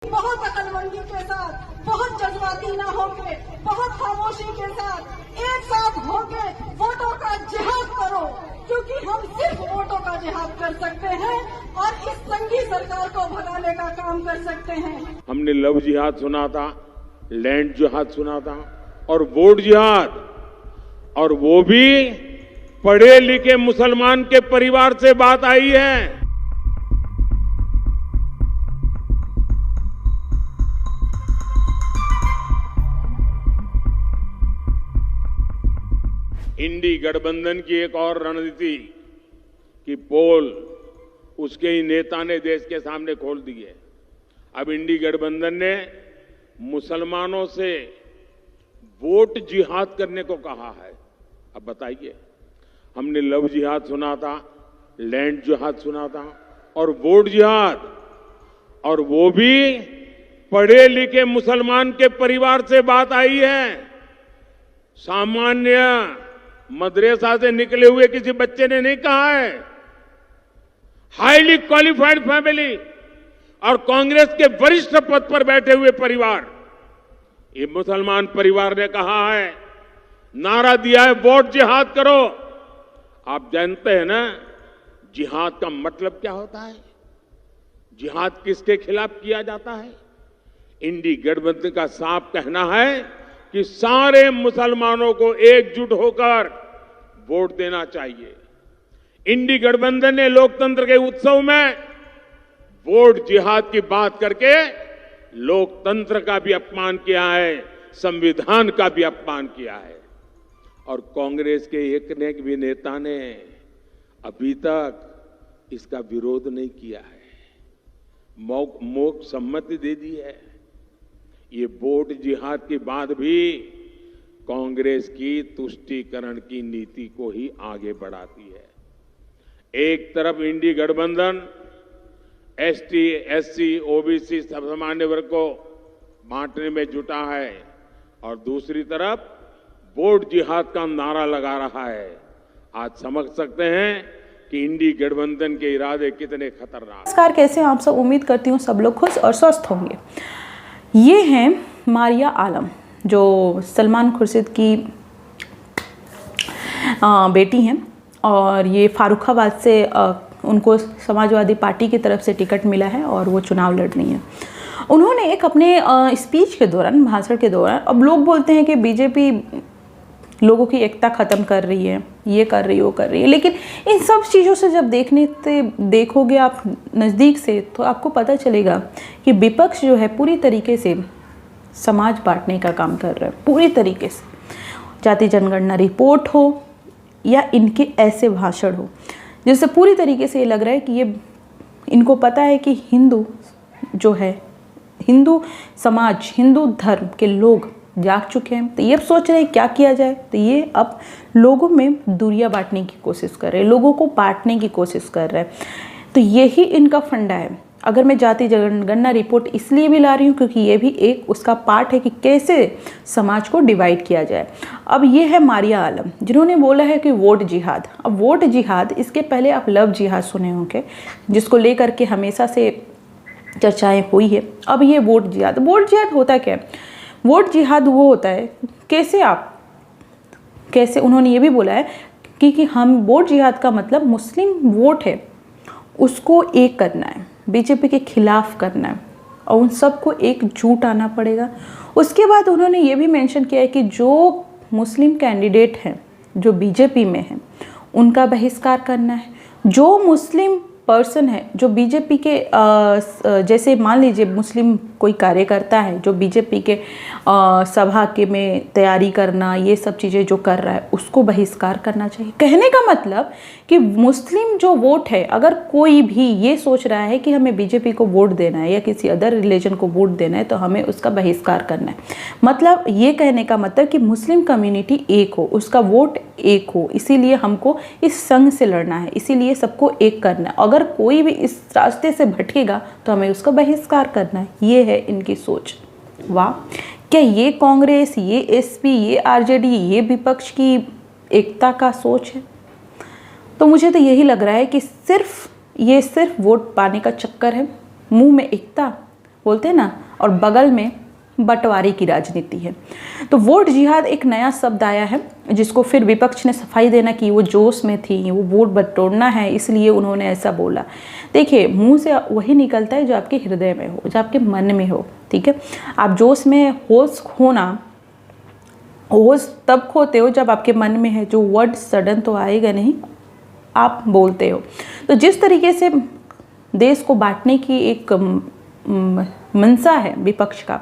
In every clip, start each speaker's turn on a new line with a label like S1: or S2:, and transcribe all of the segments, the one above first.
S1: बहुत अकलमंदी के साथ, बहुत जज्बाती ना होके, बहुत खामोशी के साथ एक साथ होके वोटों का जिहाद करो, क्योंकि हम सिर्फ वोटों का जिहाद कर सकते हैं और इस संघी सरकार को भगाने का काम कर सकते हैं।
S2: हमने लव जिहाद सुना था, लैंड जिहाद सुना था और वोट जिहाद, और वो भी पढ़े लिखे मुसलमान के परिवार से बात आई है। इंडी गठबंधन की एक और रणनीति की पोल उसके ही नेता ने देश के सामने खोल दी है। अब इंडी गठबंधन ने मुसलमानों से वोट जिहाद करने को कहा है। अब बताइए, हमने लव जिहाद सुना था, लैंड जिहाद सुना था और वोट जिहाद, और वो भी पढ़े लिखे मुसलमान के परिवार से बात आई है। सामान्य मदरसा से निकले हुए किसी बच्चे ने नहीं कहा है। हाईली क्वालिफाइड फैमिली और कांग्रेस के वरिष्ठ पद पर बैठे हुए परिवार, ये मुसलमान परिवार ने कहा है, नारा दिया है, वोट जिहाद करो। आप जानते हैं ना जिहाद का मतलब क्या होता है? जिहाद किसके खिलाफ किया जाता है? इंडी गठबंधन का साफ कहना है कि सारे मुसलमानों को एकजुट होकर वोट देना चाहिए। इंडी गठबंधन ने लोकतंत्र के उत्सव में वोट जिहाद की बात करके लोकतंत्र का भी अपमान किया है, संविधान का भी अपमान किया है। और कांग्रेस के एक ने भी नेता ने अभी तक इसका विरोध नहीं किया है, मौक सम्मति दे दी है। ये वोट जिहाद की बात भी कांग्रेस की तुष्टीकरण की नीति को ही आगे बढ़ाती है। एक तरफ इंडी गठबंधन एसटी, एससी, ओबीसी सामान्य वर्ग को बांटने में जुटा है और दूसरी तरफ वोट जिहाद का नारा लगा रहा है। आज समझ सकते हैं कि इंडी गठबंधन के इरादे कितने खतरनाक।
S3: नमस्कार, कैसे हैं आप सब? उम्मीद करती हूँ सब लोग खुश और स्वस्थ होंगे। ये हैं मारिया आलम, जो सलमान खुर्शीद की बेटी हैं और ये फारुखाबाद से उनको समाजवादी पार्टी की तरफ से टिकट मिला है और वो चुनाव लड़नी है। उन्होंने एक अपने स्पीच के दौरान, भाषण के दौरान, अब लोग बोलते हैं कि बीजेपी लोगों की एकता ख़त्म कर रही है, ये कर रही है, वो कर रही है, लेकिन इन सब चीज़ों से जब देखोगे आप नज़दीक से तो आपको पता चलेगा कि विपक्ष जो है पूरी तरीके से समाज बांटने का काम कर रहा है। पूरी तरीके से जाति जनगणना रिपोर्ट हो या इनके ऐसे भाषण हो, जिससे पूरी तरीके से ये लग रहा है कि ये इनको पता है कि हिंदू जो है, हिंदू समाज, हिंदू धर्म के लोग जाग चुके हैं। तो ये अब सोच रहे हैं क्या किया जाए। तो ये अब लोगों में दूरियां बांटने की कोशिश कर रहे हैं, लोगों को बांटने की कोशिश कर रहे हैं। तो यही इनका फंडा है। अगर मैं जाति जनगणना रिपोर्ट इसलिए भी ला रही हूँ क्योंकि ये भी एक उसका पार्ट है कि कैसे समाज को डिवाइड किया जाए। अब ये है मारिया आलम, जिन्होंने बोला है कि वोट जिहाद। अब वोट जिहाद, इसके पहले आप लव जिहाद सुने होंगे, जिसको लेकर के हमेशा से चर्चाएँ हुई है। अब ये वोट जिहाद होता क्या है? वोट जिहाद वो होता है कैसे उन्होंने ये भी बोला है कि हम वोट जिहाद का मतलब मुस्लिम वोट है उसको एक करना है, बीजेपी के खिलाफ करना है और उन सबको एकजुट आना पड़ेगा। उसके बाद उन्होंने ये भी मेंशन किया है कि जो मुस्लिम कैंडिडेट हैं जो बीजेपी में हैं उनका बहिष्कार करना है। जो मुस्लिम पर्सन है जो बीजेपी के जैसे मान लीजिए मुस्लिम कोई कार्यकर्ता है जो बीजेपी के सभा के में तैयारी करना, ये सब चीज़ें जो कर रहा है, उसको बहिष्कार करना चाहिए। कहने का मतलब कि मुस्लिम जो वोट है, अगर कोई भी ये सोच रहा है कि हमें बीजेपी को वोट देना है या किसी अदर रिलीजन को वोट देना है तो हमें उसका बहिष्कार करना है। मतलब ये कहने का मतलब कि मुस्लिम कम्युनिटी एक हो, उसका वोट एक हो, इसीलिए हमको इस संघ से लड़ना है, इसीलिए सबको एक करना है। अगर कोई भी इस रास्ते से भटकेगा तो हमें उसका बहिष्कार करना है। ये है इनकी सोच। वाह, क्या ये कांग्रेस, ये एसपी, ये आरजेडी, ये विपक्ष की एकता का सोच है? तो मुझे तो यही लग रहा है कि सिर्फ वोट पाने का चक्कर है। मुंह में एकता बोलते हैं ना, और बगल में बंटवारे की राजनीति है। तो वोट जिहाद एक नया शब्द आया है जिसको फिर विपक्ष ने सफाई देना कि वो जोश में थी, वो वोट बटोरना है इसलिए उन्होंने ऐसा बोला। देखिए, मुंह से वही निकलता है जो आपके हृदय में हो, जो आपके मन में हो, ठीक है। आप जोश में होश तब खोते हो जब आपके मन में है, जो वर्ड सडन तो आएगा नहीं, आप बोलते हो। तो जिस तरीके से देश को बांटने की एक मंशा है विपक्ष का,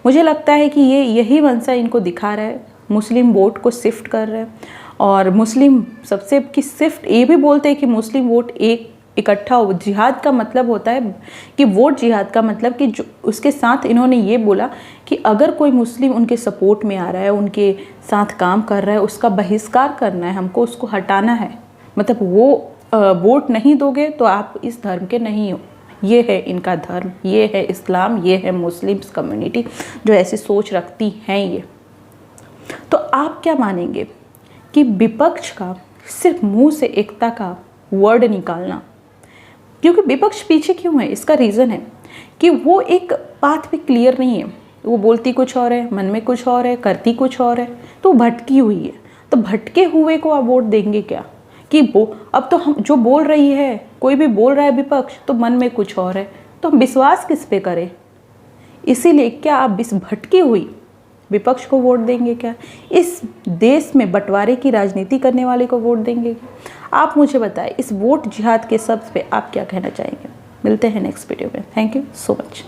S3: मुझे लगता है कि यही मंशा इनको दिखा रहा है, मुस्लिम वोट को शिफ्ट कर रहे हैं। और मुस्लिम सबसे कि शिफ्ट ये भी बोलते हैं कि मुस्लिम वोट एक इकट्ठा हो। जिहाद का मतलब होता है कि वोट जिहाद का मतलब कि जो उसके साथ इन्होंने ये बोला कि अगर कोई मुस्लिम उनके सपोर्ट में आ रहा है, उनके साथ काम कर रहा है, उसका बहिष्कार करना है, हमको उसको हटाना है। मतलब वो वोट नहीं दोगे तो आप इस धर्म के नहीं हो। ये है इनका धर्म, ये है इस्लाम, ये है मुस्लिम्स कम्युनिटी जो ऐसी सोच रखती हैं। ये तो आप क्या मानेंगे कि विपक्ष का सिर्फ मुंह से एकता का वर्ड निकालना, क्योंकि विपक्ष पीछे क्यों है, इसका रीज़न है कि वो एक पाथ पे क्लियर नहीं है। वो बोलती कुछ और है, मन में कुछ और है, करती कुछ और है, तो भटकी हुई है। तो भटके हुए को आप वोट देंगे क्या? कि वो अब तो हम जो बोल रही है, कोई भी बोल रहा है विपक्ष, तो मन में कुछ और है, तो हम विश्वास किस पे करें? इसीलिए क्या आप इस भटकी हुई विपक्ष को वोट देंगे क्या? इस देश में बंटवारे की राजनीति करने वाले को वोट देंगे क्या? आप मुझे बताएं, इस वोट जिहाद के शब्द पे आप क्या कहना चाहेंगे? मिलते हैं नेक्स्ट वीडियो में। Thank you so much.